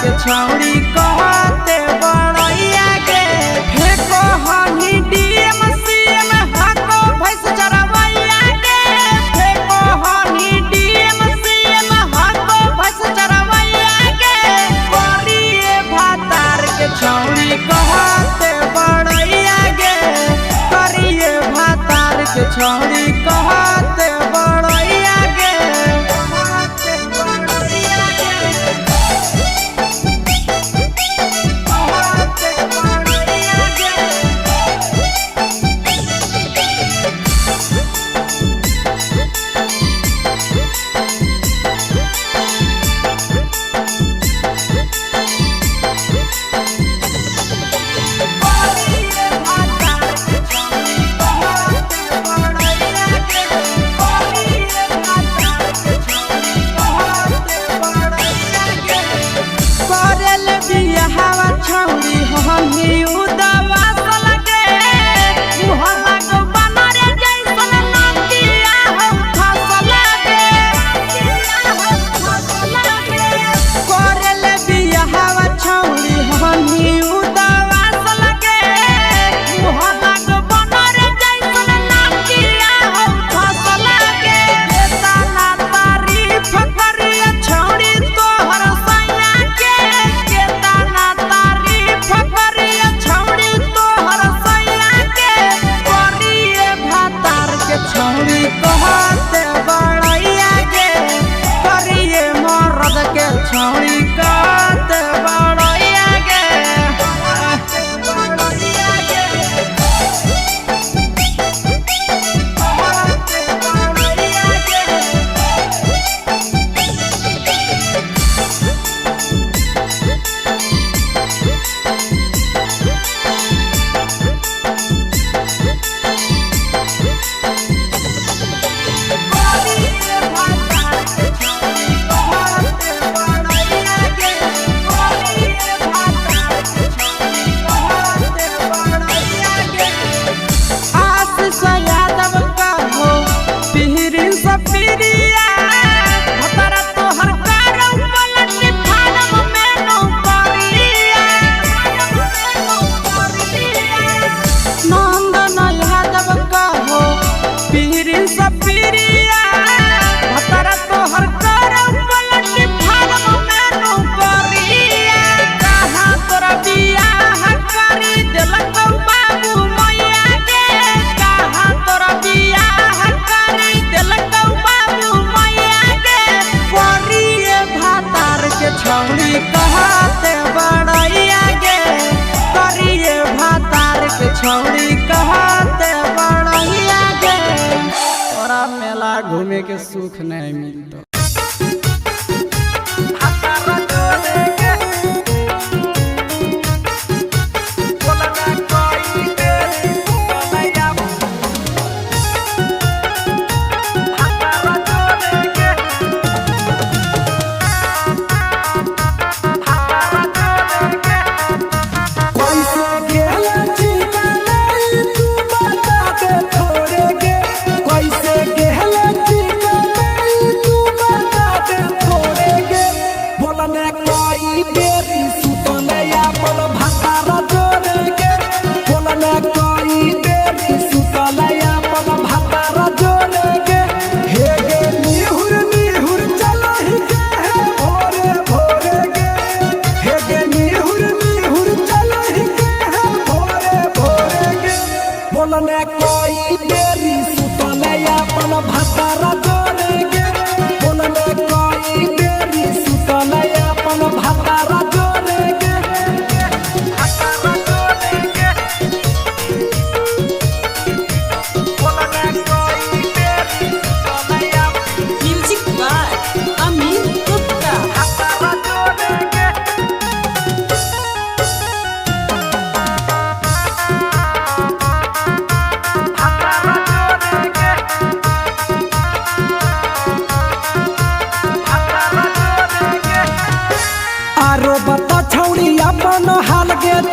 के छौड़ी कहते बड़ैया के फेंको हनी डीएम सीएम हाको भैंस चरवैया के फेंको हनी डीएम सीएम हाको भैंस चरवैया के करिए भातार के छौड़ी कहते बड़ैया के करिए भातार के छौड़ी कहते बड़ैया के छौड़ी हमी उदवा सलगे मुहल्ला को बनरे जैसन नदिया हो फसलगे करले बियाहवा छौड़ी हमी उदवा सलगे मुहल्ला को बनरे जैसन नदिया हो फसलगे केतना तारीफ करिए छौड़ी तोहर सैया के केतना फकरिया छौड़ी तोहर सैया के करिए भातार के छौड़ी कहते बड़ैया के करिए मर्द के छौड़ी कहते बड़ैया के छौड़ी कहते बड़ैया के करिए भातार के छौड़ी कहते बड़ैया के तोरा मेला घूमे के सुख नहीं मिलता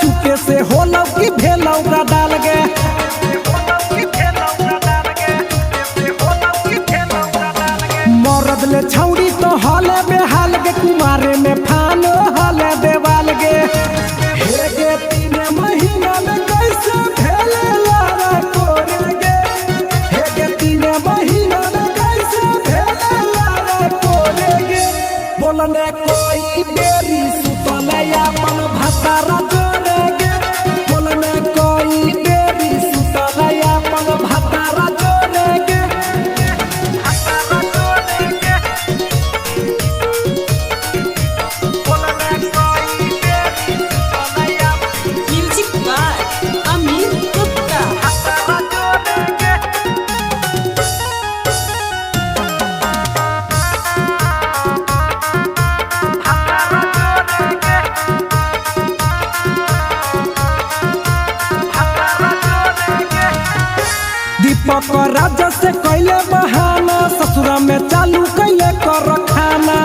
चुपे से होलौ की भेलौ का डाल गे मरद ले छौड़ी तो हले बेहाल के कुमारे में फानो हले दे ककर राजा से कैले बहाना ससुरा में चालू कैले कर खाना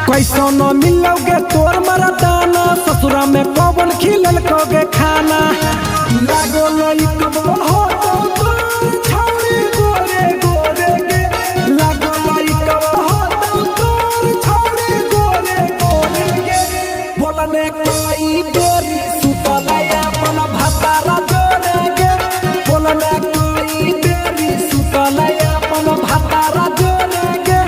कैसो न मिलोगे तोर मरदाना ससुरा में कौन खिलल कोगे खाना लागो लई कबो हो तो छौरी गोरे गोरे के लागो लई कबो हो तो छौरी गोरे गोरे के बोलने कोई बेरी सुतलया अपन भातारा जोरे के बोलने कोई बेरी सुतलया अपन भातारा जोरे के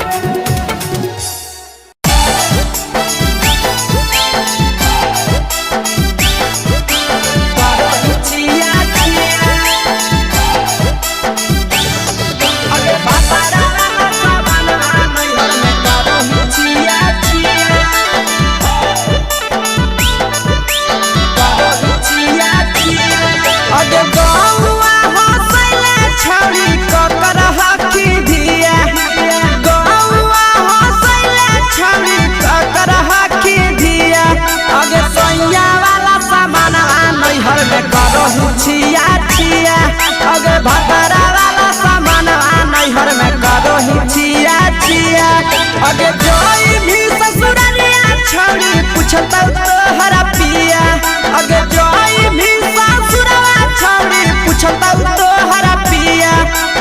अगे भतरा वाला सामान नैहर में करो ही छिया छिया अगे जोई भी ससुरलिया छौरी पूछता तोहरा पिया अगे जोई भी ससुरवा छौरी पूछता तोहरा पिया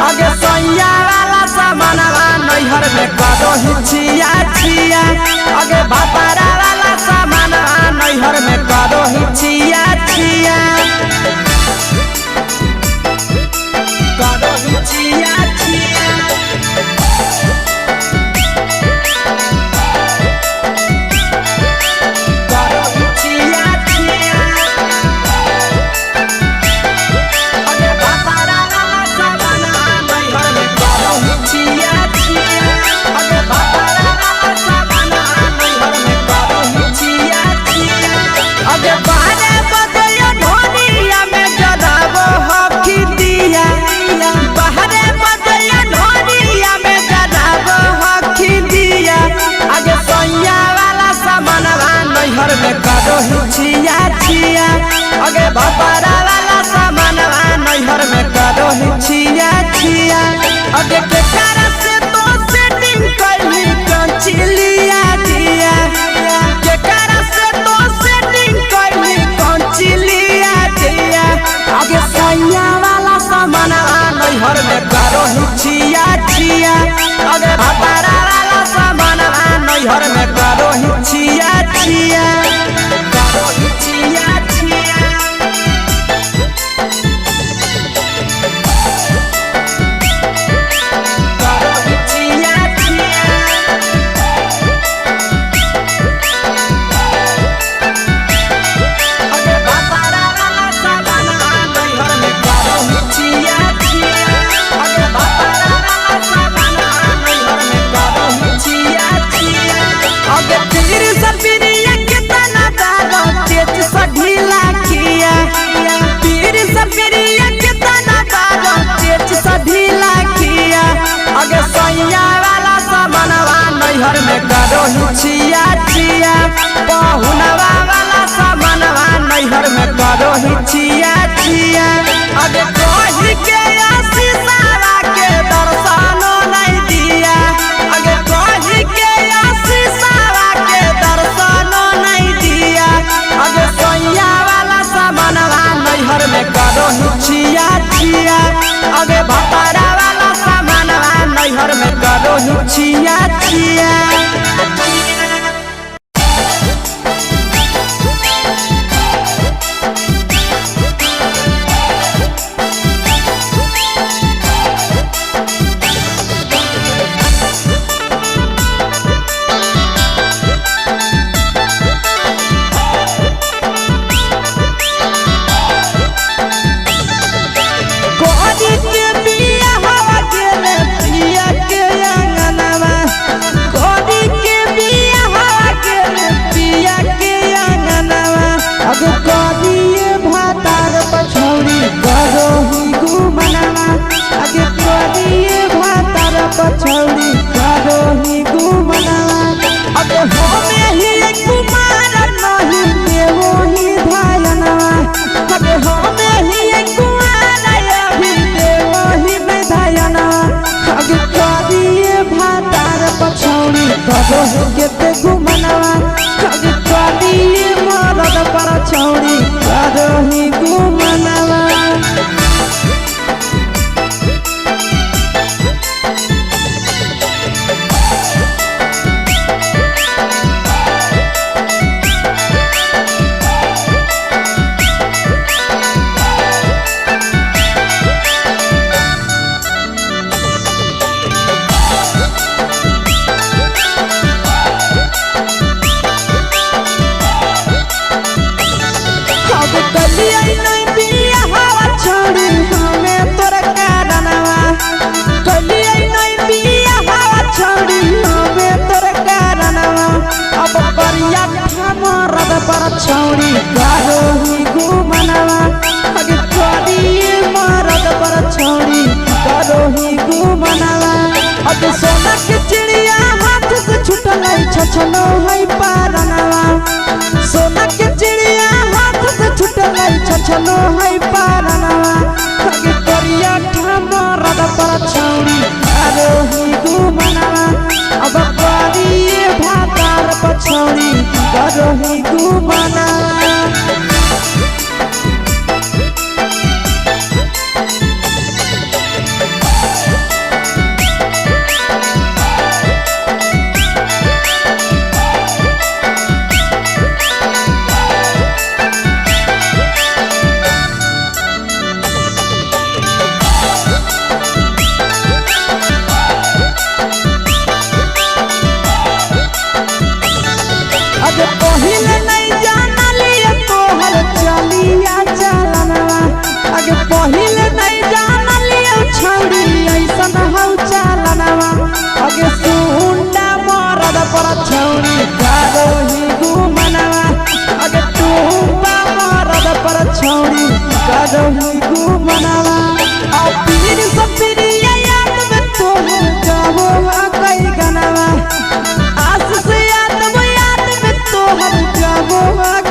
अगे सैया वाला सामान नैहर में करो ही छिया छिया अगे भतरा वाला सामान नैहर में करो ही छिया छिया छिया छिया अगे भतरा वाला सामान नैहर में करो ही छिया छिया अगे केकरा से तो सेटिंग करली कंचिलिया दिया केकरा से तो सेटिंग करली कंचिलिया दिया अगे सैया वाला सामान नैहर में करो ही छिया छिया अगे भतरा वाला सामान नैहर में करो ही छिया छिया अगे सैया वाला सामानवा नैहर में करो ही छिया छिया पहुनवा वाला सामानवा नैहर में करो ही छिया छिया अगे कही के आशीषवा के दर्शनो नहीं दिया अगे कही के आशीषवा के दर्शनो नहीं दिया अगे सैया वाला सामानवा नैहर में करो ही छिया छिया अगे भतरा वाला सामानवा नैहर में करो ही छिया छिया कोरी छौड़ी करोही घुमनवा अगे करिए मरद पर छौड़ी करोही घुमनवा अगे सोना के चिड़िया हाथ से छुटल छछनो है पारनवा सोना के चिड़िया हाथ से छुटल छछनो है पारनवा अगे करिया मरद पर छौड़ी करोही घुमनवा अब करिए भातार पर छौड़ी करोही घुमनवा अगे पहिले नहीं जाना लिया तोहर चलिया चलनवा अगे पहिले नहीं जाना लिया छौड़ी ऐसन हौ चलनवा अगे सुंडा मरद पर छौड़ी करोही घुमनवा अगे टूपा मरद पर छौड़ी करोही घुमनवा आ पीर सब पीरिया याद में तोहर जाबो कई गनवा आस से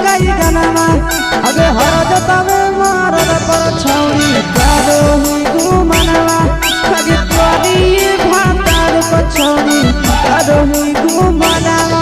कई गनवा अगे हर जतवे मरद पर छौड़ी करोही घुमनवा अगे करिए भातार पर छौड़ी करोही घुमनवा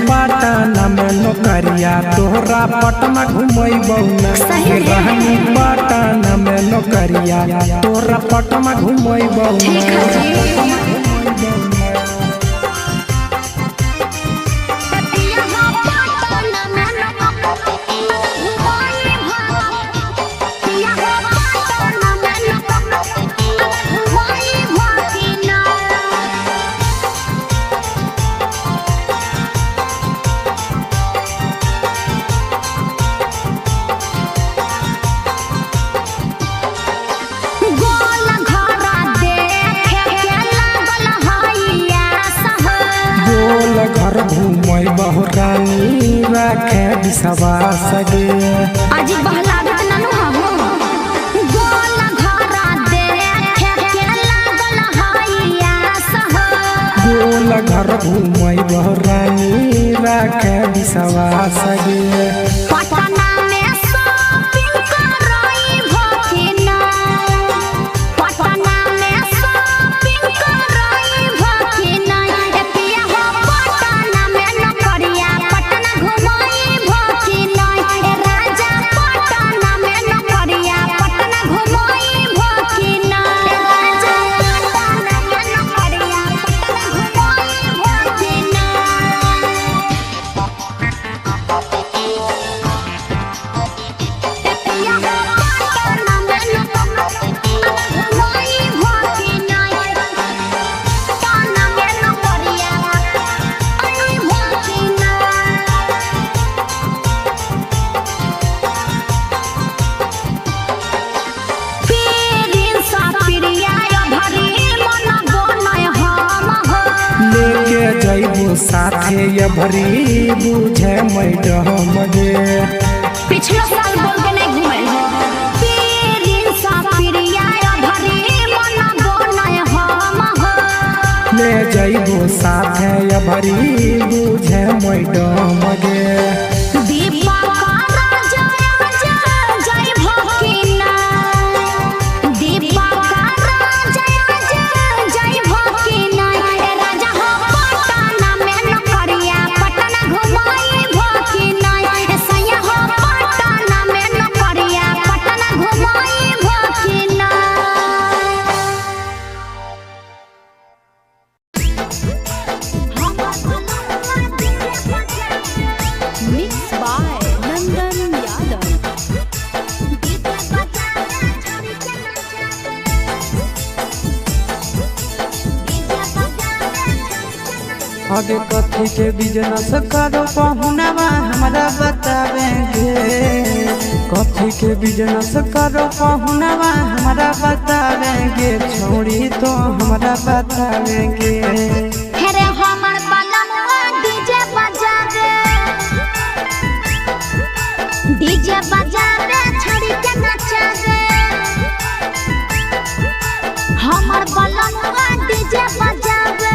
पटना में नौकरिया तोहरा पटना घुमैबौ ना रहनी पटना में नौकरिया तोहरा पटना घुमैबौ ना घर घूमय बहुरानी राखे विश्वास गे आज बहलागत ननु हो गोल घर देखे के लागल हइया सह गोल घर घूमय बहुरानी राखे विश्वास गे पटना में शॉपिंग करई भखिना पटना में शॉपिंग करई भखिना एतिया हो पटना में नौकरिया पटना घुमई भखिना ए राजा पटना में नौकरिया पटना घुमई भखिना ए राजा पटना में नौकरिया पटना घुमई भखिना जइबो साथे ये भरी बुझे मैडम गे पिछला साल बोल के नहीं घुमल हो पीरिन सा पिरिया भरी मन बोनय हम हो ले जइबो साथे ये भरी बुझे मैडम गे दीपक राजा जय भकिना दीपक राजा जय भकिना ए राजा हो पटना में नौकरिया पटना घुमई भकिना ए सैया हो पटना में नौकरिया पटना घुमई आगे कथी के बिजनेस करो पहुनवा हमरा बतावेंगे, कथी के बिजनेस करो पहुनवा हमरा बतावेंगे, छोड़ी तो हमरा बतावेंगे। हेरे हमर बलमुआ डीजे बजावे, डीजे बजावे छड़ी के नचावे। हमर बलमुआ डीजे बजावे।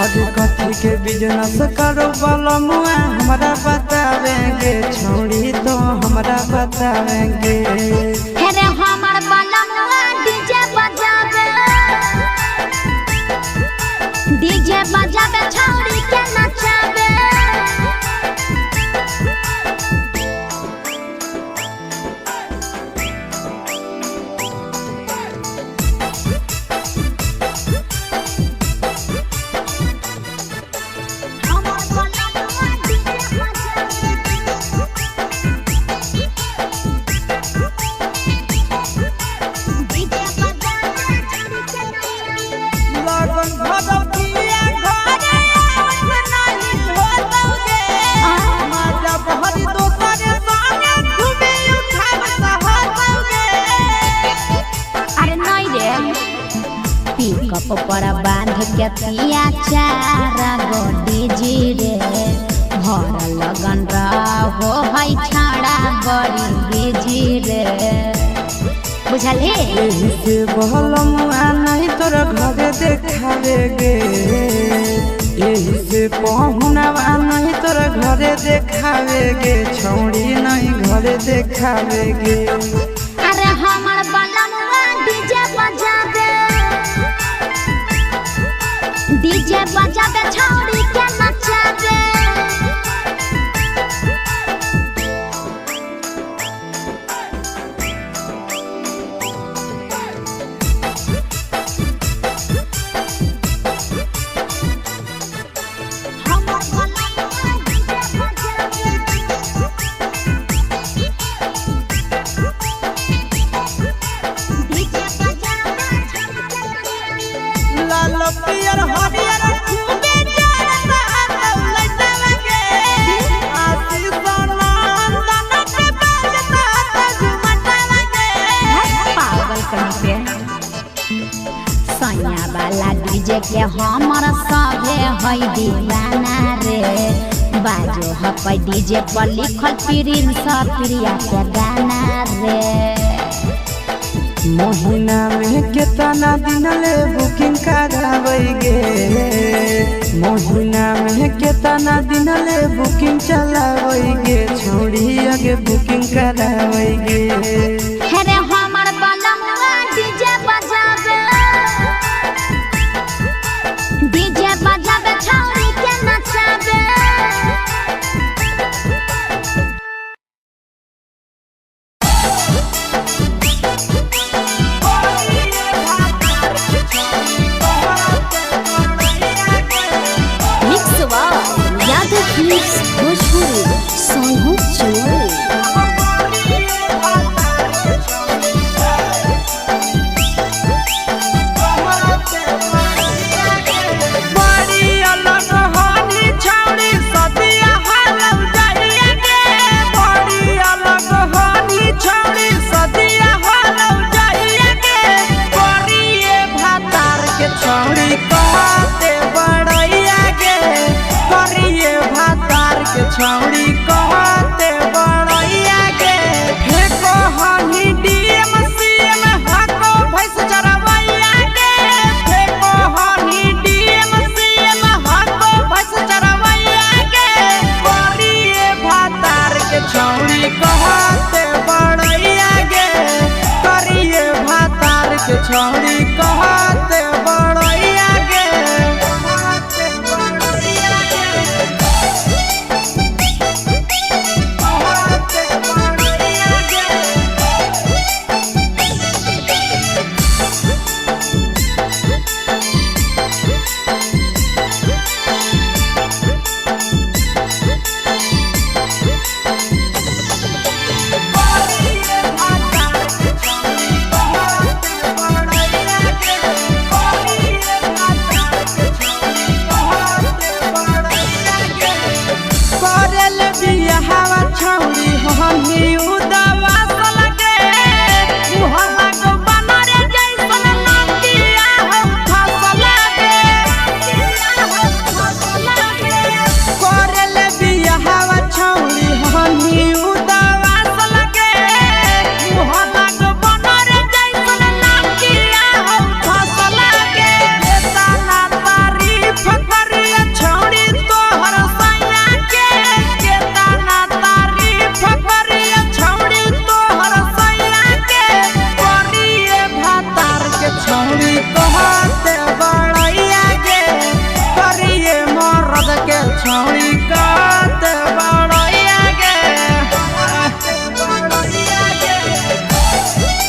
आगे कथी के बिजनेस करो बलमुआ हमरा बतावेंगे, छोड़ी तो हमरा बतावेंगे। हेरे हमर बलमुआ डीजे बजावे, डीजे बजावे छड़ी के नचावे। पिकअप पर बांध के पिया चारा गोडी जी रे, भर लगन रहो है छाड़ा बड़ी बीजी रे। बुझली यही से बलमुआ नहीं तोर घरे देखावेगे, यही से पहुनवा नहीं तोर घरे देखावेगे, छोड़ी नहीं घरे देखावेगे। अरे हमर बलमुआ डीजे बजावे, डीजे बजावे छौड़ी के नचावे। पियर हरियर खूबे जरता लइटा लगे, आसी सनंदन के बजता झुमटा लगे। पागल कहीं पे सैया वाला डीजे के हमर सभे है दीवाना रे। बाजो है डीजे पर लिखल प्रिंस प्रिया के गाना रे। महीना में कितना दिन ले बुकिंग करावेगे, महीना में कितना दिन ले बुकिंग चलावेगे, छोड़ी आगे बुकिंग करावेगे। हेरे हमर बलमुआ डीजे बजावे, डीजे बजावे छौड़ी के नचावे। भोजपुरी सोनू चोरी छौड़ी कहते बड़ैया के, फेको हनी डीएम सीएम हको भैंस चरवैया के, फेको हनी डीएम सीएम हको भैंस चरवैया के, करिए भातार के छौड़ी कहते बड़ैया के, करिए भातार के छौड़ी कहते बड़ैया के। उदास लगे मुहला को बनरे जैसन नदिया हम फसल लगे करले बियाहवा छौरी हनी उदास लगे मुहला को बनरे जैसन नदिया हम फसल लगे केतना तारीफ करिया छौरी तोहर सैया के केतना तारीफ करिया छौरी तोहर सैया के करिए भातार के छौरी कहते बड़ैया के करिए मर्द के छौरी कहते बड़ैया के बड़ैया के बड़ैया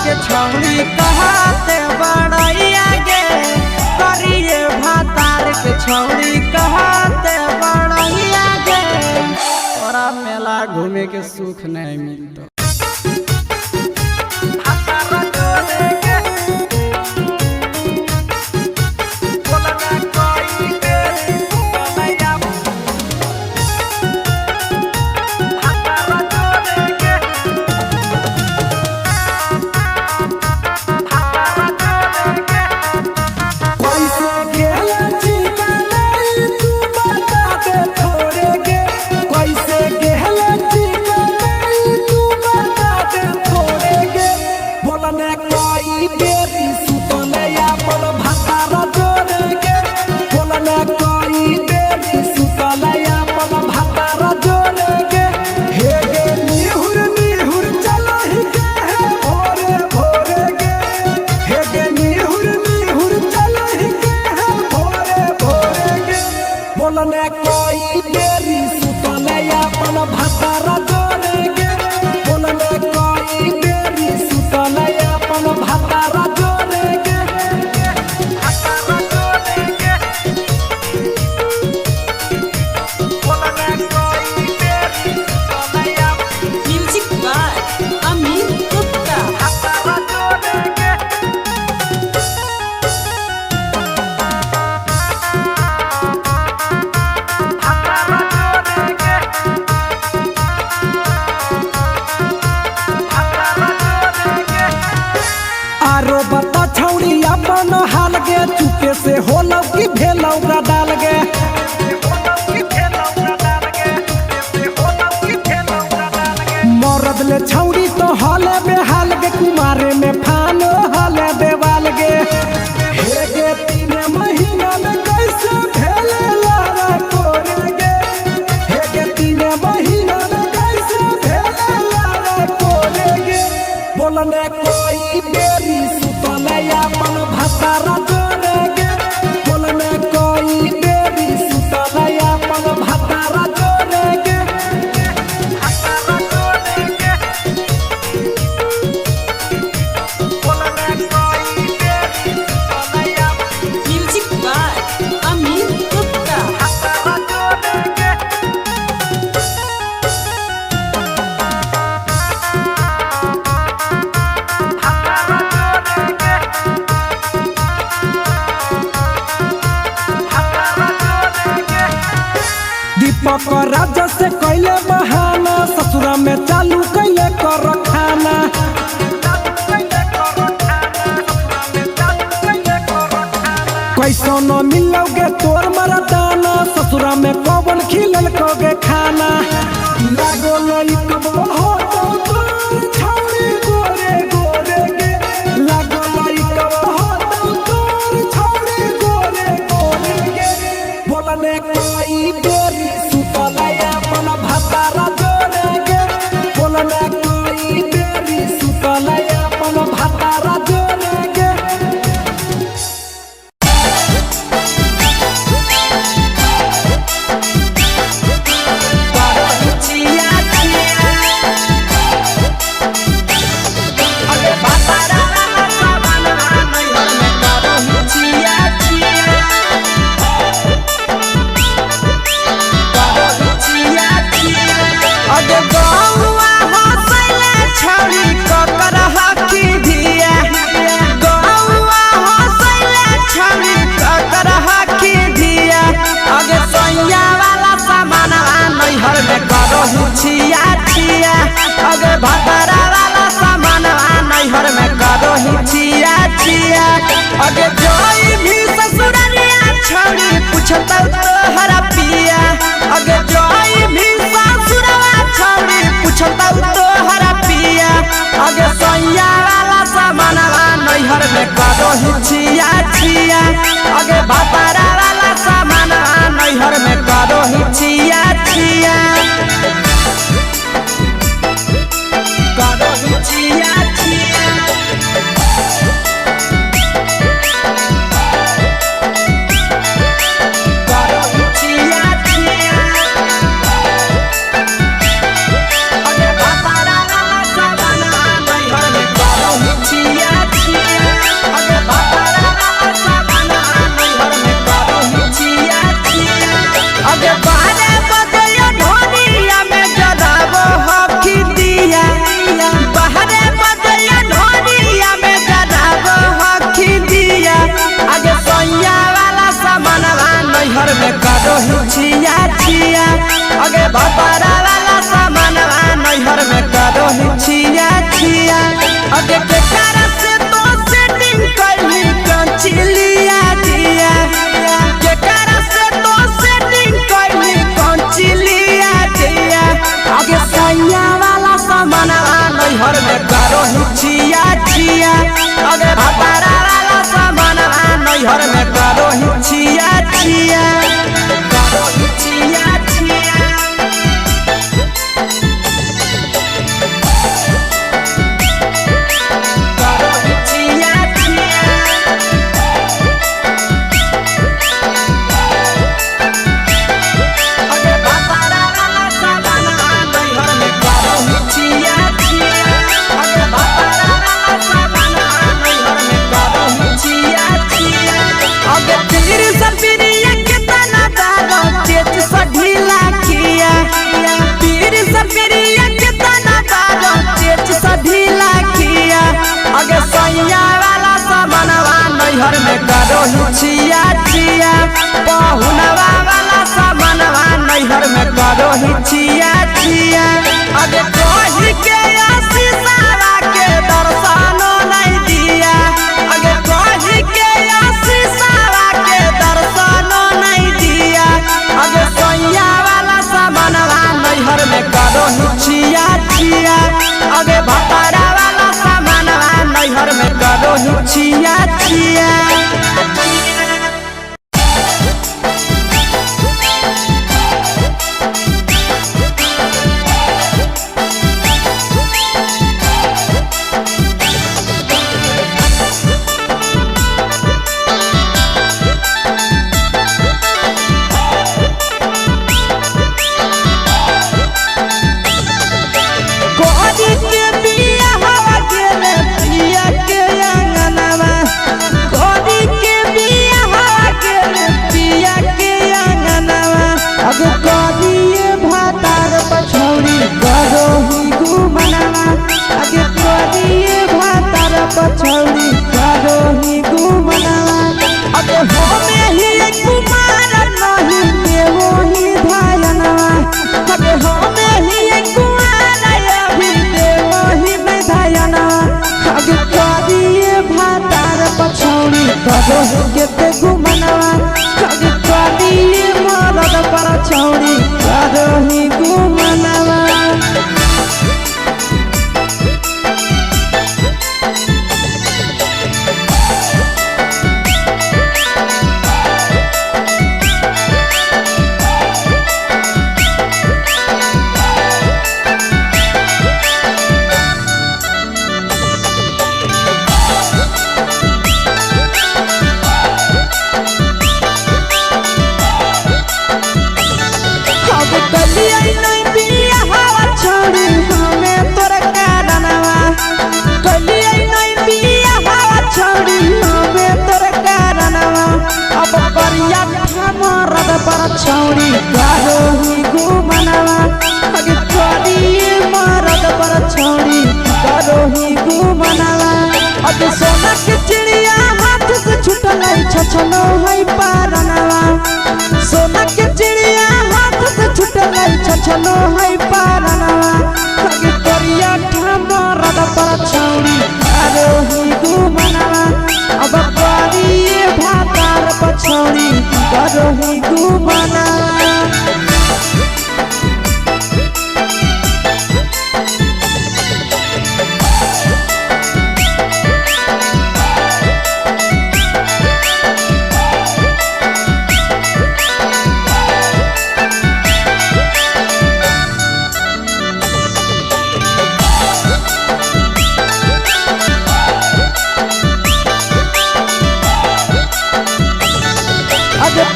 के छौरी कहते बड़ैया गे करिए भातार के छौरी कहते बड़ैया गे तोरा मेला घूमे के सुख नहीं मिलता चुके से होलौ की भेलौ का डाल गे मरद ले छौड़ी तो हले बेहाल गे कुमारे में फान हले देवाल गे हे गे 3 महीना में कैसे भेले लारा कोरे गे हे गे 3 महीना में कैसे भेले लारा कोरे गे बोलने कोई बेरी सुतले अपन भतारा राजा से कैले बहाना ससुरा में चालू कैले कर खाना कैसे कैसनो मिलोगे तोर मरदाना ससुरा में कौन खिलल कोगे खाना लागो लइकबो हो तो छौड़ी गोरे गोरे के लागो लइकबो हो तो छौड़ी गोरे गोरे के बोलने कोई बेरी सुतलया अपन भातारा जोरे के बोलने कोई बेरी सुतलया अपन भातारा जोरे के छिया छिया अगे भतारा वाला सामान नैहर में करो ही छिया छिया अगे जोई भी ससुरालिया छोड़ी पूछता तोहरा पिया अगे जोई भी ससुरवा छोड़ी पूछता तोहरा पिया अगे सैया वाला सामान नैहर में करो ही छिया छिया अगे भतारा वाला सामान नैहर में करो ही छिया छिया छिया छिया नैहर में करो ही छिया छिया अगे भतारा वाला सामान नैहर में करो ही छिया छिया अगे के कारण से तो सेटिंग करली कंचिलिया दिया के कारण से तो सेटिंग करली कंचिलिया दिया अगे सैया वाला सामान नैहर में करो ही छिया छिया अगे भतारा वाला सामान नैहर में करो ही छिया छिया करो ही छिया छिया करो ही छिया छिया अगे भतारा वाला सामान नैहर में करो ही छिया छिया अगे भतारा वाला सामान नैहर में करो ही छिया छिया अगे पीर सपीरिया कितना दारो चेच सढीला किया पीर सपीरिया कितना दारो चेच सढीला किया अगे सैया वाला सामानवा नैहर में करो ही छिया छिया पहुनवा वाला सामानवा नैहर में करो ही छिया छिया अगे कोही के आशीषवा के दर्शनो नहीं दिया अगे कोही के आशीषवा के दर्शनो नहीं दिया अगे सैया वाला सामानवा नैहर में करो ही छिया छिया अगे भतारा वाला सामानवा नैहर में करो ही छिया छिया पछौड़ी करो ही घूमना अगे होमे ही कुमार नहीं देवो ही धायना अगे होमे ही कुमार अभी देवो ही धायना अगे करिए भातार पछौड़ी करो ही के घूमना पर छौड़ी करोही घुमनवा अगे करिए मरद पर छौड़ी करोही घुमनवा अगे सोना के चिड़िया हाथ से छूटल छछनो है पारनवा सोना के चिड़िया हाथ से छूटल छछनो है पारनवा अगे करिया मरद पर छौड़ी करोही घुमनवा अब करिए भातार पर छौड़ी करोही घुमनवा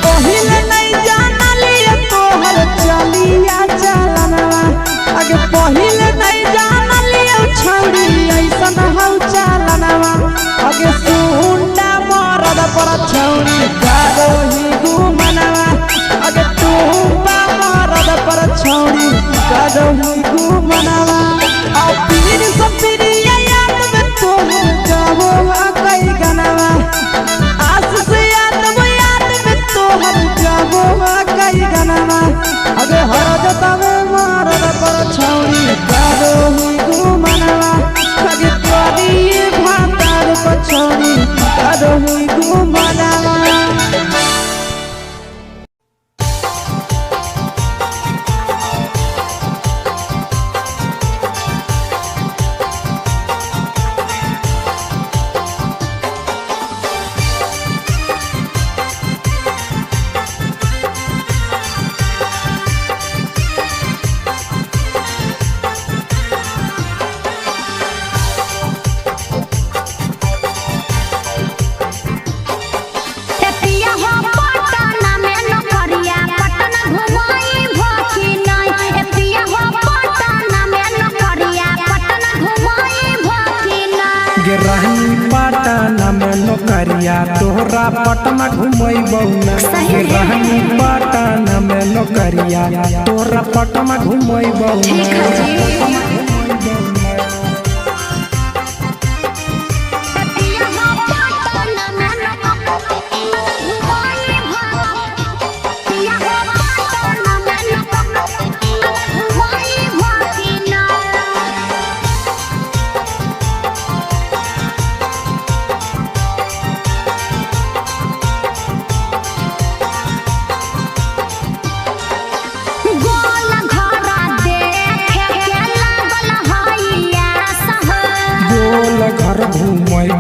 पहिले नहीं जानलिए तोहर चलिया चलनवा अगे पहिले नहीं जानलिए छौड़ी ऐसन हौ चलनवा अगे सुंडा मरद पर छौड़ी करोही घुमनवा अगे टूपा मरद पर छौड़ी करोही घुमनवा आ पीर सपरिया याद में तोहर जाबो कई गनवा आस से तोहर जाबो कई गनवा अगे हर जतवे मरद पर छौड़ी करोही घुमनवा अगे करिए भातार पर छौड़ी करोही घुमनवा नौकरिया तोहरा पटना घुमैबौ ना रहनी पटना में नौकरिया तोहरा पटना घुमैबौ ना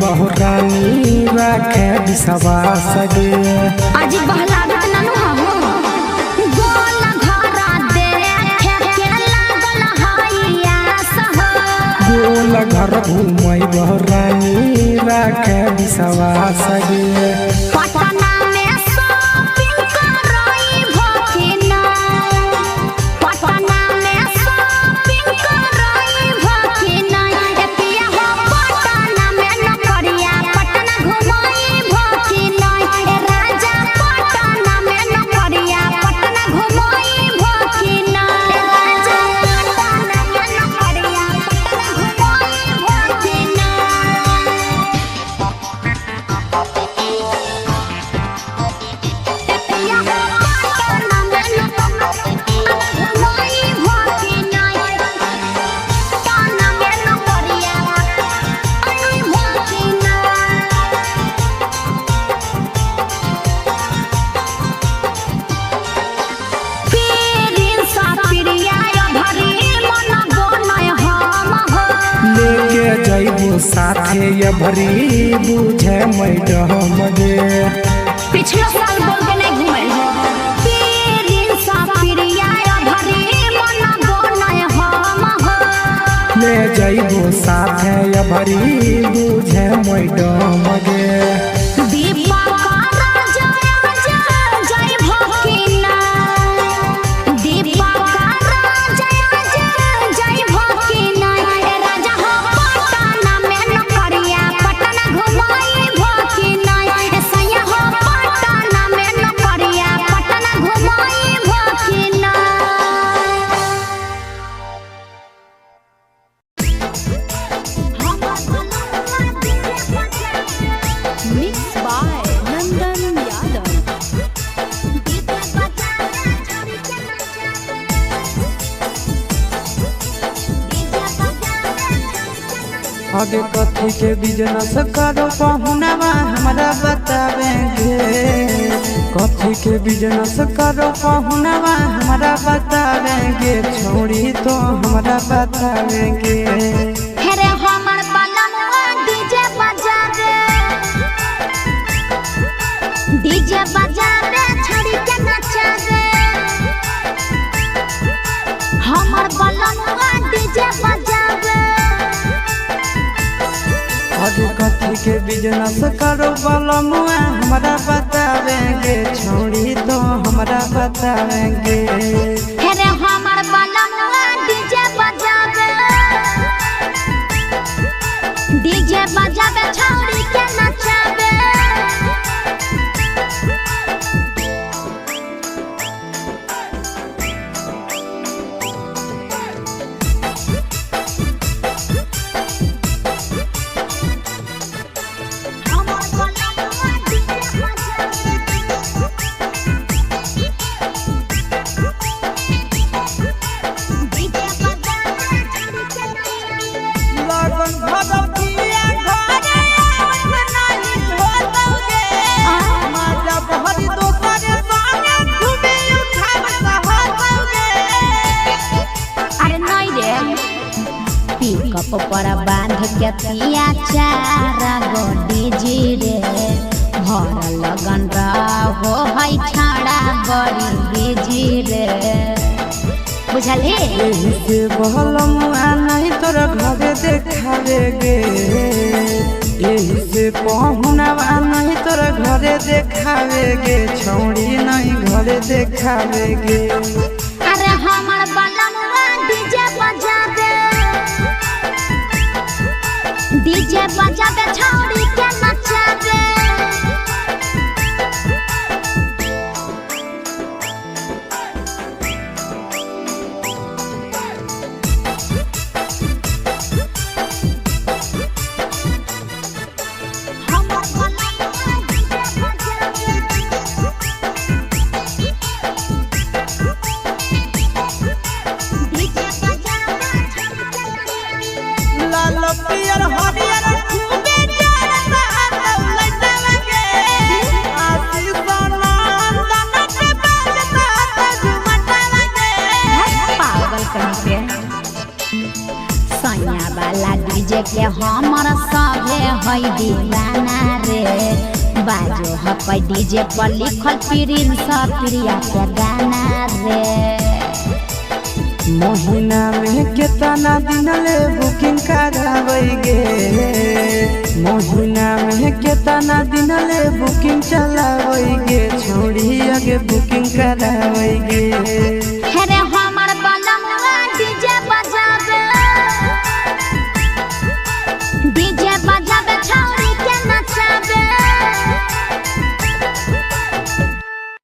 बहुरानी रखे बिसवा सगे आज बहलागत ननु हो गोल घरा देखे के लागल हैया सह गोल घर घूमई बहुरानी रखे बिसवा सगे पटना में शॉपिंग करई भकिना पटना में शॉपिंग करई भकिना ए पिया हो पटना में नौकरिया पटना घुमई भकिना ए राजा पटना में नौकरिया पटना घुमई भकिना ए राजा पटना में नौकरिया पटना घुमई जइबो साथे ये भरी बुझे मैडम गे पिछला साल बोल के नहीं घुमल हो पीरिन सा पिरिया भरी मन बनय हम हो ले जइबो साथे ये भरी बुझे मैडम गे दीपा का जय भकिना दीपा का जय भकिना ए राजा हो पटना में नौकरिया पटना घुमई भकिना ए सैया हो पटना में नौकरिया पटना आगे कथी के बिजनेस करो पहुनवा हमरा बतावेंगे, कथी के बिजनेस करो पहुनवा हमरा बतावेंगे, छोड़ी तो हमरा बतावेंगे। हेरे हमर बलनुआ डीजे बजावे, डीजे बजावे छड़ी के नचावे। हमर बलनुआ डीजे बजावे। आगे कथी के बिजनेस करो बलनुआ हमरा बतावेंगे, छोड़ी तो हमरा बतावेंगे। हेरे हमर बलनुआ डीजे बजावे, डीजे बजावे छड़ी के नचावे। पिकअप पर बांध के पिया चारा गोडी जी रे, भर लगन रहो है छाड़ा बड़ी बीजी रे। बुझली एही से बहलमुआ नहीं तोरा घरे देखावेगे, एही से पहुनवा नहीं तोरा घरे देखावेगे, छौड़ी नहीं घरे देखावेगे। अरे हमर बलनुआ डीजे बजावे, डीजे बजावे छौड़ी के नचावे। लाल पियर हरियर खूबे जरता दौलतवे, आशीष नंदन के बजता झुमटवे। पागल कहीं पे सैया वाला डीजे के हमर सभे है दीवाना रे, बाजो है डीजे पर लिखल प्रिंस प्रिया के गाना रे। महीना में कितना दिन ले बुकिंग करावेगे, महीना में कितना दिन ले बुकिंग चलावेगे, छोड़ी आगे बुकिंग करावेगे।